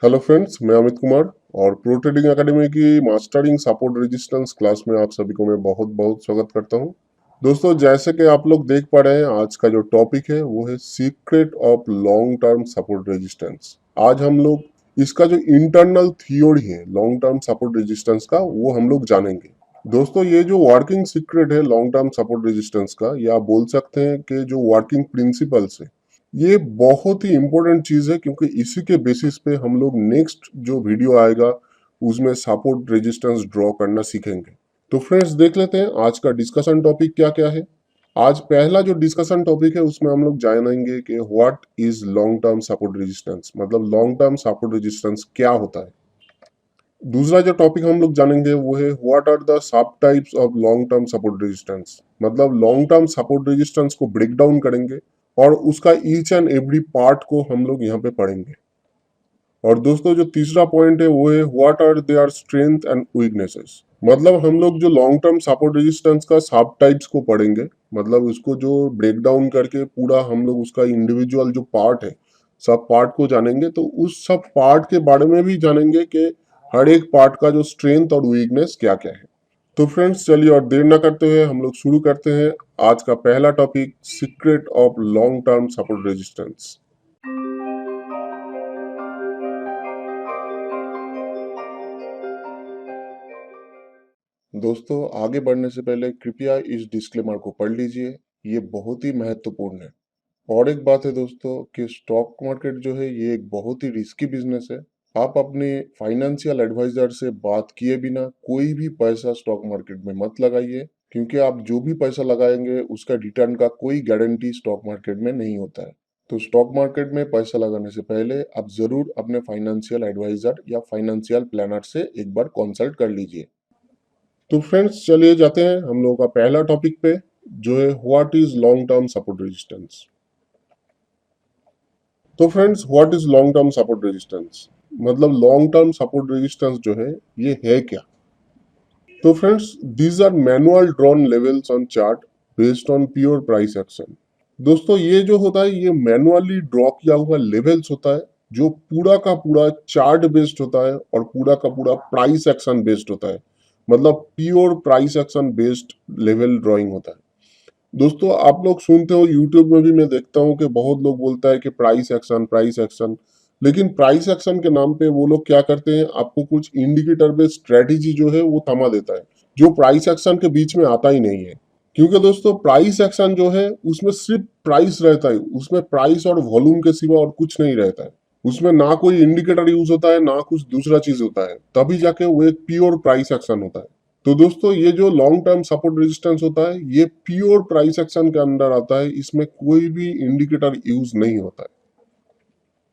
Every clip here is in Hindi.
हेलो फ्रेंड्स, मैं अमित कुमार और प्रो ट्रेडिंग एकेडमी की मास्टरिंग सपोर्ट रेजिस्टेंस क्लास में आप सभी को मैं बहुत बहुत स्वागत करता हूं। दोस्तों, जैसे कि आप लोग देख पा रहे हैं, आज का जो टॉपिक है वो है secret of long term support resistance. आज हम लोग इसका जो इंटरनल थियोरी है लॉन्ग टर्म सपोर्ट रेजिस्टेंस का, वो हम लोग जानेंगे। दोस्तों, ये जो वर्किंग सीक्रेट है लॉन्ग टर्म सपोर्ट रेजिस्टेंस का, या आप बोल सकते हैं कि जो वर्किंग प्रिंसिपल्स है, ये बहुत ही इंपॉर्टेंट चीज है, क्योंकि इसी के बेसिस पे हम लोग नेक्स्ट जो वीडियो आएगा उसमें सपोर्ट रेजिस्टेंस ड्रॉ करना सीखेंगे। तो फ्रेंड्स, देख लेते हैं आज का डिस्कशन टॉपिक क्या क्या है। आज पहला जो डिस्कशन टॉपिक है उसमें हम लोग जानेंगे कि what is long term support resistance, मतलब लॉन्ग टर्म सपोर्ट रेजिस्टेंस क्या होता है। दूसरा जो टॉपिक हम लोग जानेंगे वो है what are the sub types of long term support resistance, मतलब लॉन्ग टर्म सपोर्ट रेजिस्टेंस को ब्रेक डाउन करेंगे और उसका ईच एंड एवरी पार्ट को हम लोग यहाँ पे पढ़ेंगे। और दोस्तों, जो तीसरा पॉइंट है वो है what are their strength and weaknesses, मतलब हम लोग जो लॉन्ग टर्म सपोर्ट रेजिस्टेंस का सब टाइप्स को पढ़ेंगे, मतलब उसको जो ब्रेक डाउन करके पूरा हम लोग उसका इंडिविजुअल जो पार्ट है सब पार्ट को जानेंगे। तो उस सब पार्ट के बारे में भी जानेंगे कि हर एक पार्ट का जो स्ट्रेंथ और वीकनेस क्या क्या है। तो फ्रेंड्स, चलिए और देर ना करते हुए हम लोग शुरू करते हैं आज का पहला topic, secret of long term support resistance. दोस्तों, आगे बढ़ने से पहले कृपया इस डिस्क्लेमर को पढ़ लीजिए, ये बहुत ही महत्वपूर्ण है। और एक बात है दोस्तों कि स्टॉक मार्केट जो है ये एक बहुत ही रिस्की बिजनेस है। आप अपने फाइनेंशियल एडवाइजर से बात किए बिना कोई भी पैसा स्टॉक मार्केट में मत लगाइए, क्योंकि आप जो भी पैसा लगाएंगे उसका रिटर्न का कोई गारंटी स्टॉक मार्केट में नहीं होता है। तो स्टॉक मार्केट में पैसा लगाने से पहले आप जरूर अपने फाइनेंशियल एडवाइजर या फाइनेंशियल प्लानर से एक बार कंसल्ट कर लीजिए। तो फ्रेंड्स, चलिए जाते हैं हम लोगों का पहला टॉपिक पे, जो है what is long term support resistance. तो friends, what is long term support resistance, मतलब लॉन्ग टर्म सपोर्ट रेजिस्टेंस जो है ये है क्या। तो friends, these are manual drawn levels on chart based on pure price action. दोस्तों, ये जो होता है ये मैनुअली ड्रॉ किया हुआ लेवल्स होता है, जो पूरा का पूरा चार्ट बेस्ड होता है और पूरा का पूरा प्राइस एक्शन बेस्ड होता है, मतलब pure price action based level drawing होता है। दोस्तों, आप लोग सुनते हो, यूट्यूब में भी मैं देखता हूँ कि बहुत लोग बोलता है कि प्राइस एक्शन, लेकिन प्राइस एक्शन के नाम पे वो लोग क्या करते हैं, आपको कुछ इंडिकेटर बेस्ड स्ट्रेटेजी जो है वो थमा देता है, जो प्राइस एक्शन के बीच में आता ही नहीं है। क्योंकि दोस्तों, प्राइस एक्शन जो है उसमें सिर्फ प्राइस रहता है, उसमें प्राइस और वॉल्यूम के सिवा और कुछ नहीं रहता है। उसमें ना कोई इंडिकेटर यूज होता है, ना कुछ दूसरा चीज होता है, तभी जाके वो एक प्योर प्राइस एक्शन होता है। तो दोस्तों, ये जो लॉन्ग टर्म सपोर्ट रेजिस्टेंस होता है ये प्योर प्राइस एक्शन के अंदर आता है, इसमें कोई भी इंडिकेटर यूज नहीं होता है।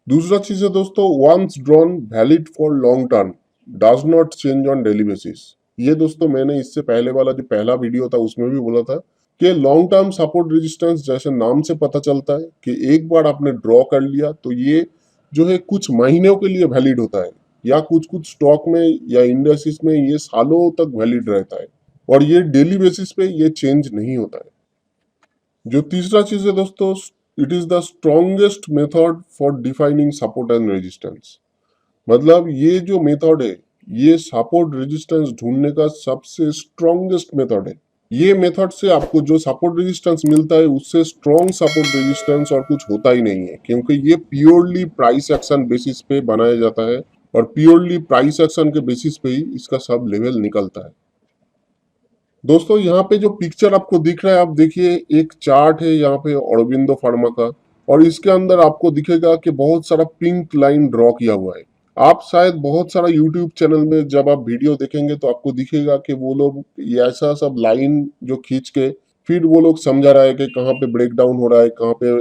दूसरा चीज है दोस्तों, once drawn valid for long term does not change on daily basis. ये दोस्तों मैंने इससे पहले वाला जो पहला वीडियो था उसमें भी बोला था कि लॉन्ग टर्म सपोर्ट रेजिस्टेंस जैसे नाम से पता चलता है कि एक बार आपने ड्रॉ कर लिया तो ये जो है कुछ महीनों के लिए वैलिड होता है, या कुछ कुछ स्टॉक में या इंडेक्सेस में ये सालों तक वैलिड रहता है, और ये डेली बेसिस पे ये चेंज नहीं होता है। जो तीसरा चीज है दोस्तों, it is the strongest method for defining support and resistance, मतलब ये जो मेथड है ये सपोर्ट रेजिस्टेंस ढूंढने का सबसे स्ट्रॉन्गेस्ट मेथड है। ये मेथड से आपको जो सपोर्ट रेजिस्टेंस मिलता है उससे स्ट्रॉन्ग सपोर्ट रेजिस्टेंस और कुछ होता ही नहीं है, क्योंकि ये प्योरली प्राइस एक्शन बेसिस पे बनाया जाता है और प्योरली प्राइस एक्शन के बेसिस पे ही इसका सब लेवल निकलता है। दोस्तों, यहाँ पे जो पिक्चर आपको दिख रहा है, आप देखिए, एक चार्ट है यहाँ पे औरोबिंदो फार्मा का, और इसके अंदर आपको दिखेगा कि बहुत सारा पिंक लाइन ड्रॉ किया हुआ है। आप शायद बहुत सारा यूट्यूब चैनल में जब आप वीडियो देखेंगे तो आपको दिखेगा कि वो लोग ये ऐसा सब लाइन जो खींच के फिर वो लोग समझा रहा है कि कहाँ पे ब्रेक डाउन हो रहा है, कहाँ पे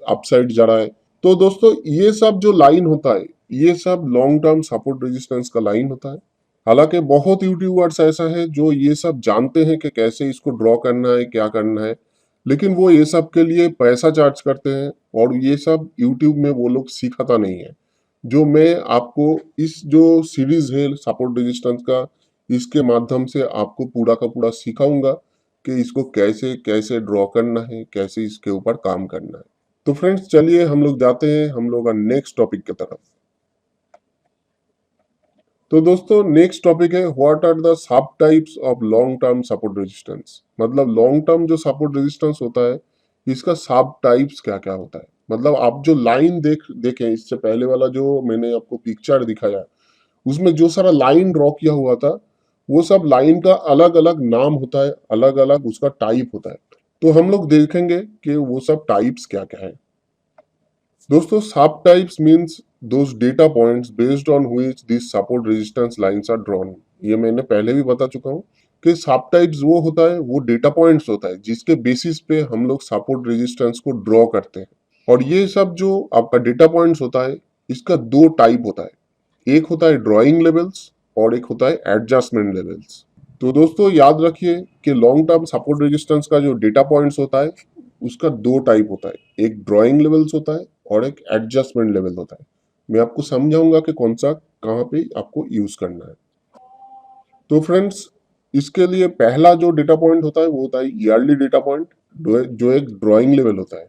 अपसाइड जा रहा है। तो दोस्तों, ये सब जो लाइन होता है ये सब लॉन्ग टर्म सपोर्ट रेजिस्टेंस का लाइन होता है। हालांकि बहुत यूट्यूबर्स ऐसा है जो ये सब जानते हैं कि कैसे इसको ड्रॉ करना है, क्या करना है, लेकिन वो ये सब के लिए पैसा चार्ज करते हैं और ये सब यूट्यूब में वो लोग सिखाता नहीं है। जो मैं आपको इस जो सीरीज है सपोर्ट रेजिस्टेंस का, इसके माध्यम से आपको पूरा का पूरा सिखाऊंगा कि इसको कैसे कैसे ड्रॉ करना है, कैसे इसके ऊपर काम करना है। तो फ्रेंड्स, चलिए हम लोग जाते हैं हम लोग का नेक्स्ट टॉपिक की तरफ। तो दोस्तों नेक्स्ट टॉपिक है what are the sub types of long term support resistance. मतलब लॉन्ग टर्म जो सपोर्ट रेजिस्टेंस होता है इसका सब टाइप्स क्या क्या होता है। मतलब आप जो लाइन देखें इससे पहले वाला जो मैंने आपको पिक्चर दिखाया उसमें जो सारा लाइन ड्रॉ किया हुआ था वो सब लाइन का अलग अलग नाम होता है, अलग अलग उसका टाइप होता है। तो हम लोग देखेंगे कि वो सब टाइप्स क्या क्या है। दोस्तों sub types means those data points based on which this support resistance lines are drawn. ये मैंने पहले भी बता चुका हूँ कि सब टाइप्स वो होता है, वो डेटा पॉइंट्स होता है जिसके बेसिस पे हम लोग सपोर्ट रेजिस्टेंस को ड्रॉ करते हैं। और ये सब जो आपका डेटा पॉइंट्स होता है इसका दो टाइप होता है, एक होता है ड्रॉइंग लेवल्स और एक होता है एडजस्टमेंट लेवल्स। तो दोस्तों याद रखिए कि लॉन्ग टर्म सपोर्ट रेजिस्टेंस का जो डेटा पॉइंट्स होता है उसका दो टाइप होता है, एक ड्रॉइंग लेवल्स होता है और एक एडजस्टमेंट लेवल होता है। मैं आपको समझाऊंगा कि कौन सा कहाँ पे आपको यूज करना है। तो फ्रेंड्स इसके लिए पहला जो डेटा पॉइंट होता है वो होता है ईयरली डेटा पॉइंट, जो एक ड्रॉइंग लेवल होता है।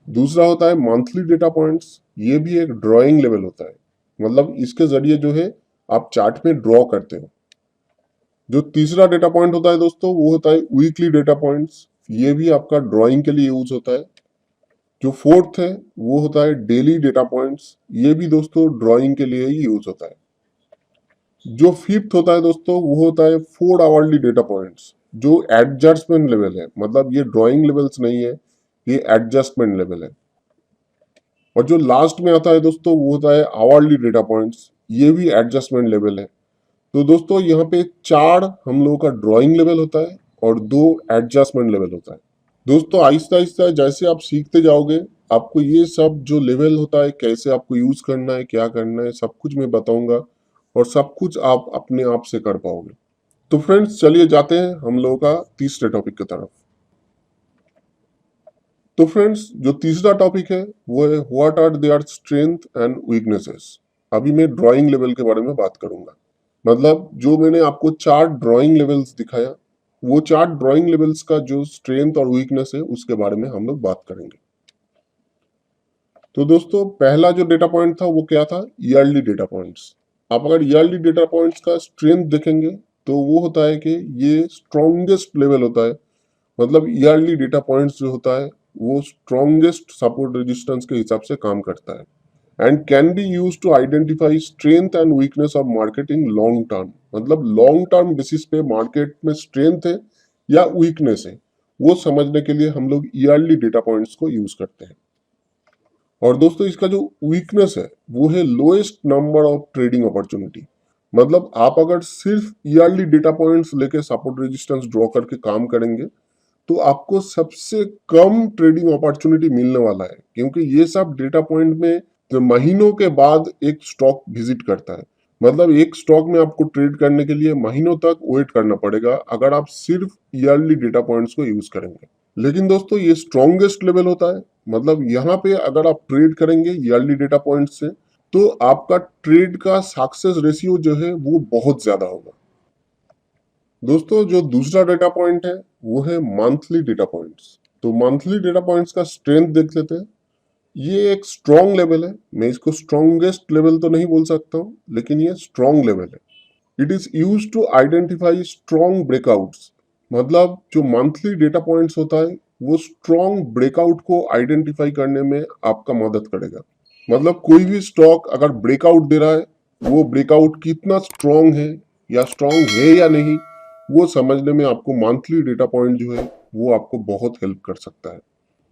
दूसरा होता है मंथली डेटा पॉइंट्स, ये भी एक ड्रॉइंग लेवल होता है। मतलब इसके जरिए जो है आप चार्ट में ड्रॉ करते हो। जो तीसरा डेटा पॉइंट होता है दोस्तों वो होता है वीकली डेटा पॉइंट्स, ये भी आपका ड्राइंग के लिए यूज होता है। जो फोर्थ है वो होता है डेली डेटा पॉइंट्स, ये भी दोस्तों ड्राइंग के लिए ही यूज होता है। जो फिफ्थ होता है दोस्तों वो होता है 4 आवरली डेटा पॉइंट्स, जो एडजस्टमेंट लेवल है। मतलब ये ड्राइंग लेवल्स नहीं है, ये एडजस्टमेंट लेवल है। और जो लास्ट में आता है दोस्तों वो होता है आवरली डेटा पॉइंट्स, ये भी एडजस्टमेंट लेवल है। तो दोस्तों यहाँ पे चार हम लोगों का ड्राइंग लेवल होता है और दो एडजस्टमेंट लेवल होता है। दोस्तों आहिस्ता आहिस्ता जैसे आप सीखते जाओगे आपको ये सब जो लेवल होता है कैसे आपको यूज करना है, क्या करना है, सब कुछ मैं बताऊंगा और सब कुछ आप अपने आप से कर पाओगे। तो फ्रेंड्स चलिए जाते हैं हम लोगों का तीसरे टॉपिक की तरफ। तो फ्रेंड्स जो तीसरा टॉपिक है वो है what are their strength and weaknesses. अभी मैं ड्राइंग लेवल के बारे में बात करूंगा। मतलब जो मैंने आपको चार ड्राइंग लेवल्स दिखाया वो चार ड्राइंग लेवल्स का जो स्ट्रेंथ और वीकनेस है उसके बारे में हम लोग बात करेंगे। तो दोस्तों पहला जो डेटा पॉइंट था वो क्या था, ईयरली डेटा पॉइंट्स। आप अगर ईयरली डेटा पॉइंट्स का स्ट्रेंथ देखेंगे तो वो होता है कि ये स्ट्रॉन्गेस्ट लेवल होता है। मतलब ईयरली डेटा पॉइंट्स जो होता है वो स्ट्रॉन्गेस्ट सपोर्ट रेजिस्टेंस के हिसाब से काम करता है and can be use to identify strength and weakness of market in long term. मतलब लॉन्ग टर्म बेसिस पे मार्केट में स्ट्रेंथ है या वीकनेस है वो समझने के लिए हम लोग ईयरली डेटा पॉइंट्स को यूज करते हैं। और दोस्तों इसका जो वीकनेस है वो है lowest number of trading opportunity. मतलब आप अगर सिर्फ ईयरली डेटा पॉइंट्स लेके सपोर्ट रेजिस्टेंस ड्रॉ करके काम करेंगे तो आपको सबसे कम ट्रेडिंग अपॉर्चुनिटी मिलने वाला है, क्योंकि ये सब डेटा पॉइंट में तो महीनों के बाद एक स्टॉक विजिट करता है। मतलब एक स्टॉक में आपको ट्रेड करने के लिए महीनों तक वेट करना पड़ेगा अगर आप सिर्फ ईयरली डेटा पॉइंट्स को यूज करेंगे। लेकिन दोस्तों ये स्ट्रॉन्गेस्ट लेवल होता है। मतलब यहाँ पे अगर आप ट्रेड करेंगे ईयरली डेटा पॉइंट से तो आपका ट्रेड का सक्सेस रेशियो जो है वो बहुत ज्यादा होगा। दोस्तों जो दूसरा डेटा पॉइंट है वो है मंथली डेटा पॉइंट्स। तो मंथली डेटा पॉइंट्स का स्ट्रेंथ देख लेते हैं। ये एक स्ट्रॉन्ग लेवल है, मैं इसको स्ट्रॉन्गेस्ट लेवल तो नहीं बोल सकता हूँ लेकिन ये स्ट्रॉन्ग लेवल है। It is use to identify strong breakouts. मतलब जो मंथली डेटा पॉइंट्स होता है वो स्ट्रॉन्ग ब्रेकआउट को आइडेंटिफाई करने में आपका मदद करेगा। मतलब कोई भी स्टॉक अगर ब्रेकआउट दे रहा है वो ब्रेकआउट कितना स्ट्रॉन्ग है या स्ट्रॉन्ग है या नहीं वो समझने में आपको मंथली डेटा पॉइंट जो है वो आपको बहुत हेल्प कर सकता है।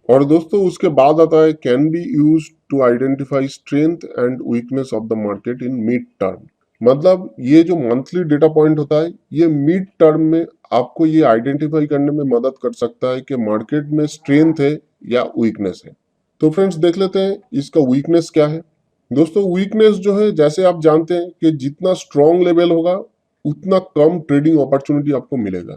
और दोस्तों उसके बाद आता है can be use to identify strength and weakness of the market in mid term. मतलब ये जो मंथली डेटा पॉइंट होता है ये मिड टर्म में आपको ये आइडेंटिफाई करने में मदद कर सकता है कि मार्केट में स्ट्रेंथ है या वीकनेस है। तो फ्रेंड्स देख लेते हैं इसका वीकनेस क्या है। दोस्तों वीकनेस जो है जैसे आप जानते हैं कि जितना स्ट्रॉन्ग लेवल होगा उतना कम ट्रेडिंग अपॉर्चुनिटी आपको मिलेगा।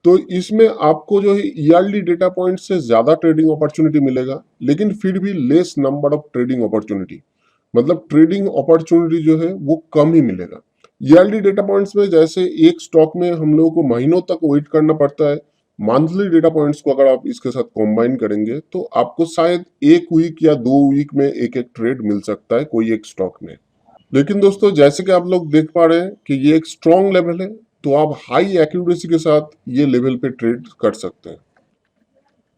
तो इसमें आपको जो है ईयरली डेटा पॉइंट से ज्यादा ट्रेडिंग अपॉर्चुनिटी मिलेगा लेकिन फिर भी less number of trading opportunity. मतलब ट्रेडिंग अपॉर्चुनिटी जो है वो कम ही मिलेगा। ईयरली डेटा पॉइंट्स में जैसे एक स्टॉक में हम लोगों को महीनों तक वेट करना पड़ता है, मंथली डेटा पॉइंट्स को अगर आप इसके साथ कंबाइन करेंगे तो आपको शायद एक वीक या 2 वीक में एक एक ट्रेड मिल सकता है कोई एक स्टॉक में। लेकिन दोस्तों जैसे कि आप लोग देख पा रहे हैं कि ये एक स्ट्रॉन्ग लेवल है, तो आप हाई एक्यूरेसी के साथ ये लेवल पे ट्रेड कर सकते हैं।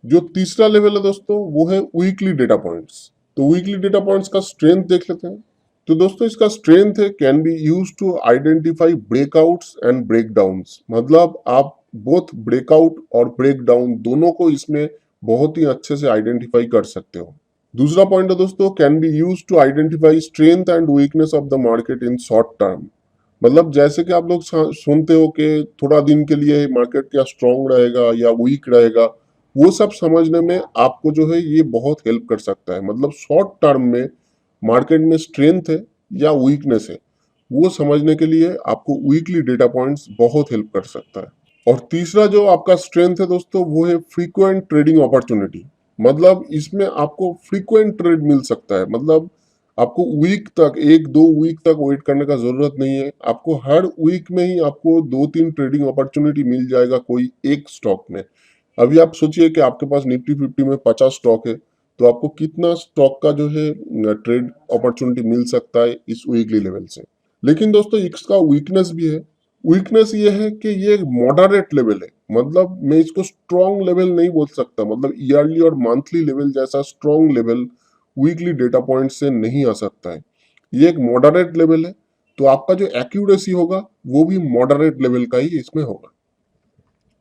जो तीसरा लेवल है दोस्तों वो है वीकली डेटा पॉइंट्स। तो वीकली डेटा पॉइंट्स का स्ट्रेंथ देख लेते हैं। तो दोस्तों इसका स्ट्रेंथ है can be use to identify breakouts and breakdowns. मतलब आप बोथ ब्रेकआउट और ब्रेकडाउन दोनों को इसमें बहुत ही अच्छे से आइडेंटिफाई कर सकते हो। दूसरा पॉइंट है दोस्तों can be use to identify strength and weakness of the market in short term. मतलब जैसे कि आप लोग सुनते हो कि थोड़ा दिन के लिए मार्केट क्या स्ट्रांग रहेगा या वीक रहेगा, वो सब समझने में आपको जो है ये बहुत हेल्प कर सकता है। मतलब शॉर्ट टर्म में मार्केट में स्ट्रेंथ है या वीकनेस है, वो समझने के लिए आपको वीकली डेटा पॉइंट्स बहुत हेल्प कर सकता है। और तीसरा जो आपका स्ट्रेंथ है दोस्तों वो है फ्रीक्वेंट ट्रेडिंग अपॉर्चुनिटी। मतलब इसमें आपको फ्रीक्वेंट ट्रेड मिल सकता है। मतलब आपको वीक तक, एक दो वीक तक वेट करने का जरूरत नहीं है। आपको हर वीक में ही आपको दो तीन ट्रेडिंग अपॉर्चुनिटी मिल जाएगा कोई एक स्टॉक में। अभी आप सोचिए कि आपके पास निफ्टी 50 में 50 स्टॉक है, तो आपको कितना स्टॉक का जो है ट्रेड अपॉर्चुनिटी मिल सकता है इस वीकली लेवल से। लेकिन दोस्तों इसका वीकनेस भी है। वीकनेस ये है कि ये एक मॉडरेट लेवल है। मतलब मैं इसको स्ट्रॉन्ग लेवल नहीं बोल सकता। मतलब ईयरली और मंथली लेवल जैसा strong level weekly data point से नहीं आ सकता है। ये एक मॉडरेट लेवल है, तो आपका जो एक्यूरेसी होगा वो भी मॉडरेट लेवल का ही इसमें होगा।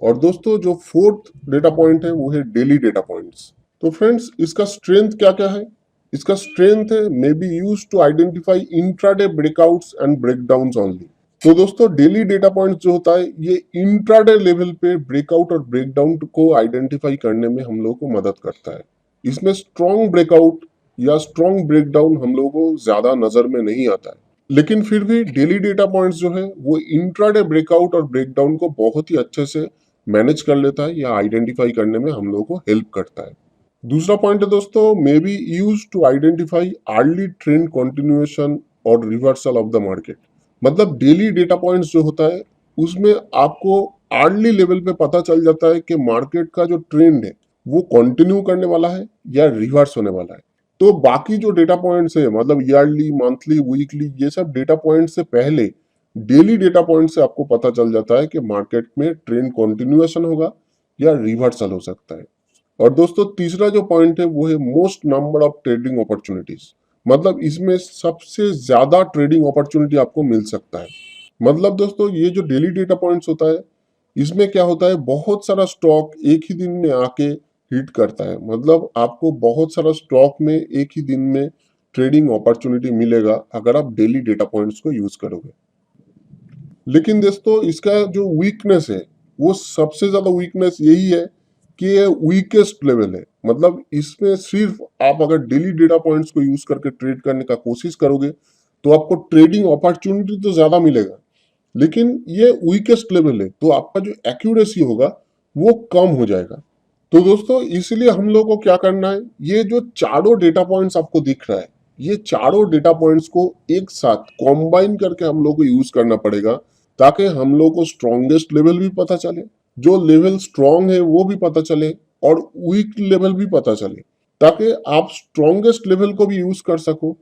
और दोस्तों जो फोर्थ डेटा पॉइंट है वो है डेली डेटा पॉइंट्स। तो फ्रेंड्स इसका स्ट्रेंथ क्या क्या है? इसका स्ट्रेंथ है may be use to identify intraday breakouts and breakdowns only. तो दोस्तों डेली डेटा पॉइंट जो होता है ये इंट्राडे लेवल पे ब्रेकआउट और ब्रेकडाउन को आइडेंटिफाई करने में हम लोगों को मदद करता है। इसमें स्ट्रॉन्ग ब्रेकआउट या स्ट्रॉन्ग ब्रेकडाउन हम लोगों को ज्यादा नजर में नहीं आता है। लेकिन फिर भी डेली डेटा पॉइंट्स जो है वो इंट्राडे ब्रेकआउट और ब्रेकडाउन को बहुत ही अच्छे से मैनेज कर लेता है या आइडेंटिफाई करने में हम लोगों को हेल्प करता है। दूसरा पॉइंट है दोस्तों may be use to identify early trend continuation और रिवर्सल ऑफ द मार्केट। मतलब डेली डेटा पॉइंट्स जो होता है उसमें आपको अर्ली लेवल पे पता चल जाता है कि मार्केट का जो ट्रेंड है वो कंटिन्यू करने वाला है या रिवर्स होने वाला है। तो बाकी जो डेटा पॉइंट्स है मतलब ईयरली, मंथली, वीकली, ये सब डेटा पॉइंट से पहले डेली डेटा पॉइंट से आपको पता चल जाता है कि मार्केट में ट्रेंड कंटिन्यूएशन होगा या रिवर्सल हो सकता है। और दोस्तों तीसरा जो पॉइंट है वो है most number of trading opportunities. मतलब इसमें सबसे ज्यादा ट्रेडिंग अपॉर्चुनिटी आपको मिल सकता है। मतलब दोस्तों ये जो डेली डेटा पॉइंट्स होता है इसमें क्या होता है, बहुत सारा स्टॉक एक ही दिन में आके हिट करता है। मतलब आपको बहुत सारा स्टॉक में एक ही दिन में ट्रेडिंग अपॉर्चुनिटी मिलेगा अगर आप डेली डेटा पॉइंट्स को यूज करोगे। लेकिन दोस्तों इसका जो वीकनेस है वो सबसे ज्यादा वीकनेस यही है कि ये वीकेस्ट लेवल है। मतलब इसमें सिर्फ आप अगर डेली डेटा पॉइंट्स को यूज करके ट्रेड करने का कोशिश करोगे तो आपको ट्रेडिंग अपॉर्चुनिटी तो ज्यादा मिलेगा, लेकिन ये वीकेस्ट लेवल है तो आपका जो एक्यूरेसी होगा वो कम हो जाएगा। तो दोस्तों इसलिए हम लोग को क्या करना है, ये जो चारों डेटा पॉइंट्स आपको दिख रहा है ये चारों डेटा पॉइंट्स को एक साथ कॉम्बाइन करके हम लोग को यूज करना पड़ेगा, ताकि हम लोग को स्ट्रॉन्गेस्ट लेवल भी पता चले, जो लेवल स्ट्रॉन्ग है वो भी पता चले और वीक लेवल भी पता चले, ताकि आप स्ट्रॉन्गेस्ट लेवल को भी यूज कर सको,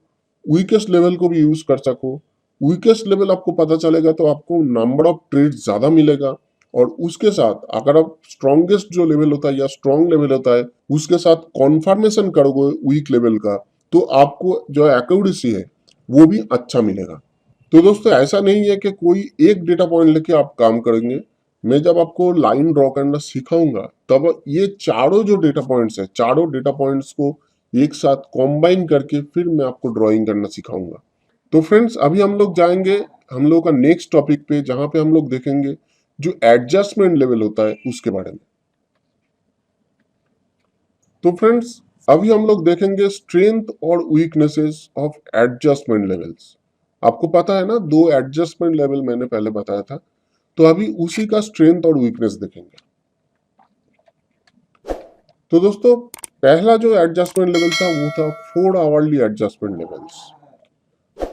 वीकेस्ट लेवल को भी यूज कर सको। वीकेस्ट लेवल आपको पता चलेगा तो आपको नंबर ऑफ ट्रेड ज्यादा मिलेगा, और उसके साथ अगर आप स्ट्रॉन्गेस्ट जो लेवल होता है या स्ट्रॉन्ग लेवल होता है उसके साथ कॉन्फर्मेशन करोगे वीक लेवल का, तो आपको जो एक्यूरेसी है वो भी अच्छा मिलेगा। तो दोस्तों ऐसा नहीं है कि कोई एक डेटा पॉइंट लेके आप काम करेंगे। मैं जब आपको लाइन ड्रॉ करना सिखाऊंगा तब ये चारों जो डेटा पॉइंट्स है चारों डेटा पॉइंट्स को एक साथ कॉम्बाइन करके फिर मैं आपको ड्राइंग करना सिखाऊंगा। तो फ्रेंड्स अभी हम लोग जाएंगे हम लोग का नेक्स्ट टॉपिक पे, जहां पे हम लोग देखेंगे जो एडजस्टमेंट लेवल होता है उसके बारे में। तो फ्रेंड्स अभी हम लोग देखेंगे स्ट्रेंथ और वीकनेसेस ऑफ एडजस्टमेंट लेवल्स। आपको पता है ना, दो एडजस्टमेंट लेवल मैंने पहले बताया था, तो अभी उसी का स्ट्रेंथ और वीकनेस देखेंगे। तो दोस्तों पहला जो एडजस्टमेंट लेवल था वो था 4 आवरली एडजस्टमेंट लेवल्स।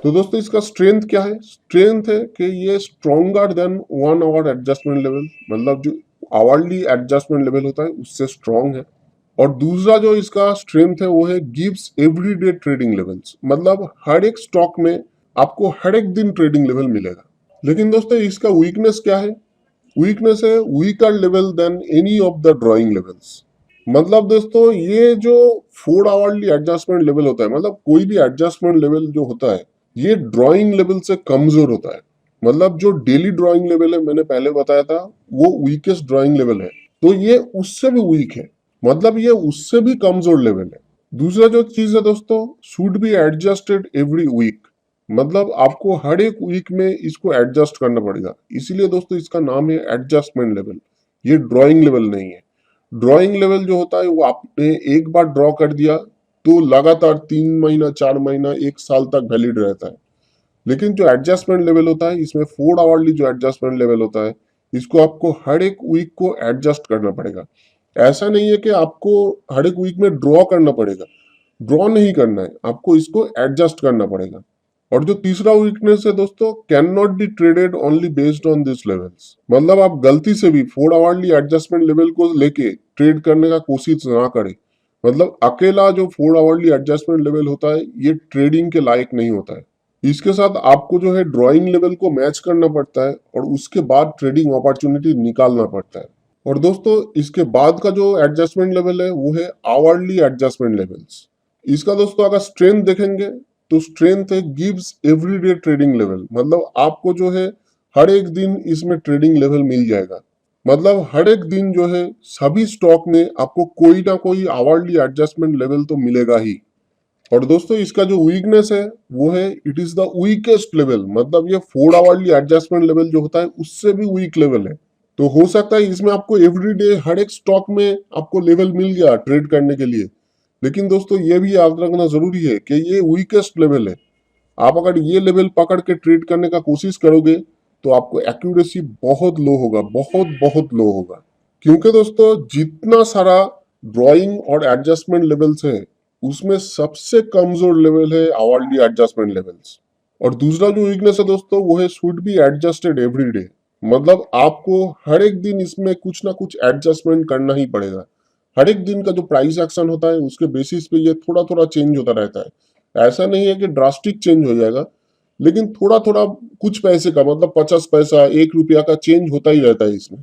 तो दोस्तों इसका स्ट्रेंथ क्या है? स्ट्रेंथ है कि ये stronger than 1 hour adjustment level. मतलब जो आवरली एडजस्टमेंट लेवल होता है उससे स्ट्रॉन्ग है। और दूसरा जो इसका स्ट्रेंथ है वो है गिव्स एवरीडे ट्रेडिंग लेवल्स। मतलब हर एक स्टॉक में आपको हर एक दिन ट्रेडिंग लेवल मिलेगा। लेकिन दोस्तों इसका वीकनेस क्या है? वीकनेस है weaker level than any of the drawing levels. मतलब दोस्तों ये जो 4 आवरली एडजस्टमेंट लेवल होता है, मतलब कोई भी एडजस्टमेंट लेवल जो होता है ये ड्राइंग लेवल से कमजोर होता है। मतलब जो डेली ड्राइंग लेवल है, मैंने पहले बताया था, वो वीकेस्ट ड्राइंग लेवल है, तो ये उससे भी वीक है, मतलब ये उससे भी कमजोर लेवल है। दूसरा जो चीज है दोस्तों, should be adjusted every week, मतलब आपको हर एक वीक में इसको एडजस्ट करना पड़ेगा। इसीलिए दोस्तों इसका नाम है एडजस्टमेंट लेवल, ये ड्राइंग लेवल नहीं है। ड्राइंग लेवल जो होता है वो आपने एक बार ड्रॉ कर दिया तो लगातार 3 महीना, 4 महीना, 1 साल तक वैलिड रहता है। लेकिन जो एडजस्टमेंट लेवल होता है, इसमें 4 आवरली जो एडजस्टमेंट लेवल होता है, इसको आपको हर एक वीक को एडजस्ट करना पड़ेगा। ऐसा नहीं है कि आपको हर एक वीक में ड्रॉ करना पड़ेगा, ड्रॉ नहीं करना है, आपको इसको एडजस्ट करना पड़ेगा। और जो तीसरा वीकनेस है दोस्तों, can not be traded only based on this levels, मतलब आप गलती से भी 4 आवरली एडजस्टमेंट लेवल को लेके ट्रेड करने का कोशिश ना करें। मतलब अकेला जो 4 आवरली एडजस्टमेंट लेवल होता है ये ट्रेडिंग के लायक नहीं होता है। इसके साथ आपको जो है ड्राइंग लेवल को मैच करना पड़ता है और उसके बाद ट्रेडिंग अपॉर्चुनिटी निकालना पड़ता है। और दोस्तों इसके बाद का जो एडजस्टमेंट लेवल है वो है आवरली एडजस्टमेंट लेवल्स। इसका दोस्तों अगर स्ट्रेंथ देखेंगे तो स्ट्रेंथ है गिव्स एवरीडे ट्रेडिंग लेवल, मतलब आपको जो है हर एक दिन इसमें ट्रेडिंग लेवल मिल जाएगा। मतलब हर एक दिन जो है सभी स्टॉक में आपको कोई ना कोई आवरली एडजस्टमेंट लेवल तो मिलेगा ही। और दोस्तों इसका जो वीकनेस है वो है it is the weakest level, मतलब ये 4 आवरली एडजस्टमेंट लेवल जो होता है उससे भी वीक लेवल है। तो हो सकता है इसमें आपको एवरीडे हर एक स्टॉक में आपको लेवल मिल गया ट्रेड करने के लिए, लेकिन दोस्तों ये भी याद रखना जरूरी है कि ये वीकेस्ट लेवल है। आप अगर ये लेवल पकड़ के ट्रेड करने का कोशिश करोगे तो आपको एक्यूरेसी बहुत लो होगा, बहुत बहुत लो होगा। क्योंकि दोस्तों जितना सारा ड्राइंग और एडजस्टमेंट लेवल्स है उसमें सबसे कमजोर लेवल है आवरली एडजस्टमेंट लेवल्स। और दूसरा जो वीकनेस है दोस्तों वो है should be adjusted every day, मतलब आपको हर एक दिन इसमें कुछ ना कुछ एडजस्टमेंट करना ही पड़ेगा। हर एक दिन का जो प्राइस एक्शन होता है उसके बेसिस पे ये थोड़ा थोड़ा चेंज होता रहता है। ऐसा नहीं है कि ड्रास्टिक चेंज हो जाएगा, लेकिन थोड़ा थोड़ा कुछ पैसे का, मतलब 50 पैसा, 1 रुपया का चेंज होता ही रहता है इसमें।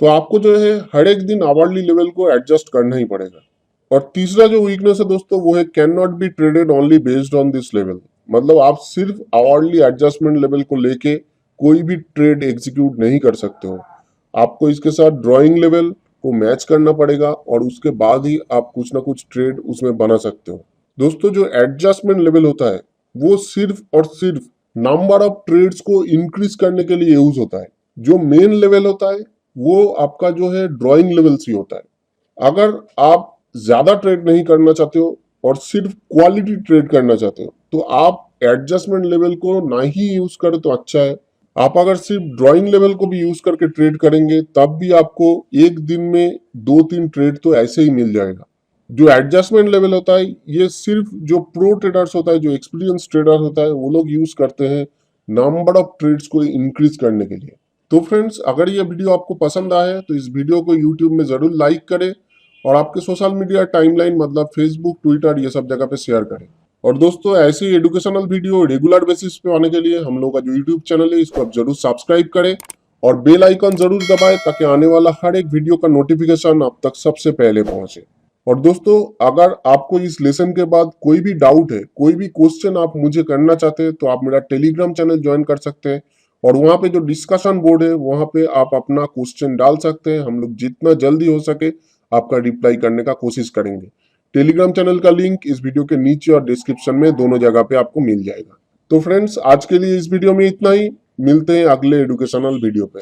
तो आपको जो है हर एक दिन आवरली लेवल को एडजस्ट करना ही पड़ेगा। और तीसरा जो वीकनेस है दोस्तों वो है can not be traded only based on this level, मतलब आप सिर्फ आवरली एडजस्टमेंट लेवल को लेके कोई भी ट्रेड एग्जीक्यूट नहीं कर सकते हो। आपको इसके साथ ड्राइंग लेवल को मैच करना पड़ेगा और उसके बाद ही आप कुछ ना कुछ ट्रेड उसमें बना सकते हो। दोस्तों जो एडजस्टमेंट लेवल होता है वो सिर्फ और सिर्फ नंबर ऑफ ट्रेड्स को इंक्रीज करने के लिए यूज होता है। जो मेन लेवल होता है वो आपका जो है ड्राइंग लेवल से होता है। अगर आप ज्यादा ट्रेड नहीं करना चाहते हो और सिर्फ क्वालिटी ट्रेड करना चाहते हो तो आप एडजस्टमेंट लेवल को ना ही यूज करें तो अच्छा है। आप अगर सिर्फ ड्राइंग लेवल को भी यूज करके ट्रेड करेंगे तब भी आपको एक दिन में 2-3 ट्रेड तो ऐसे ही मिल जाएगा। जो एडजस्टमेंट लेवल होता है ये सिर्फ जो प्रो ट्रेडर्स होता है, जो एक्सपीरियंस ट्रेडर होता है, वो लोग यूज करते हैं नंबर ऑफ ट्रेड्स को इंक्रीज करने के लिए। तो फ्रेंड्स अगर ये वीडियो आपको पसंद आया तो इस वीडियो को यूट्यूब में जरूर लाइक करें और आपके सोशल मीडिया टाइमलाइन मतलब फेसबुक, ट्विटर, ये सब जगह पे शेयर करें। और दोस्तों ऐसे ही एजुकेशनल वीडियो रेगुलर बेसिस पे आने के लिए हम लोग का जो यूट्यूब चैनल है इसको आप जरूर सब्सक्राइब करें और बेल आइकन जरूर दबाएं ताकि आने वाला हर एक वीडियो का नोटिफिकेशन आप तक सबसे पहले पहुंचे। और दोस्तों अगर आपको इस लेसन के बाद कोई भी डाउट है, कोई भी क्वेश्चन आप मुझे करना चाहते हैं तो आप मेरा टेलीग्राम चैनल ज्वाइन कर सकते हैं और वहां पे जो डिस्कशन बोर्ड है वहां पे आप अपना क्वेश्चन डाल सकते हैं। हम लोग जितना जल्दी हो सके आपका रिप्लाई करने का कोशिश करेंगे। टेलीग्राम चैनल का लिंक इस वीडियो के नीचे और डिस्क्रिप्शन में दोनों जगह पे आपको मिल जाएगा। तो फ्रेंड्स आज के लिए इस वीडियो में इतना ही, मिलते हैं अगले एजुकेशनल वीडियो पे।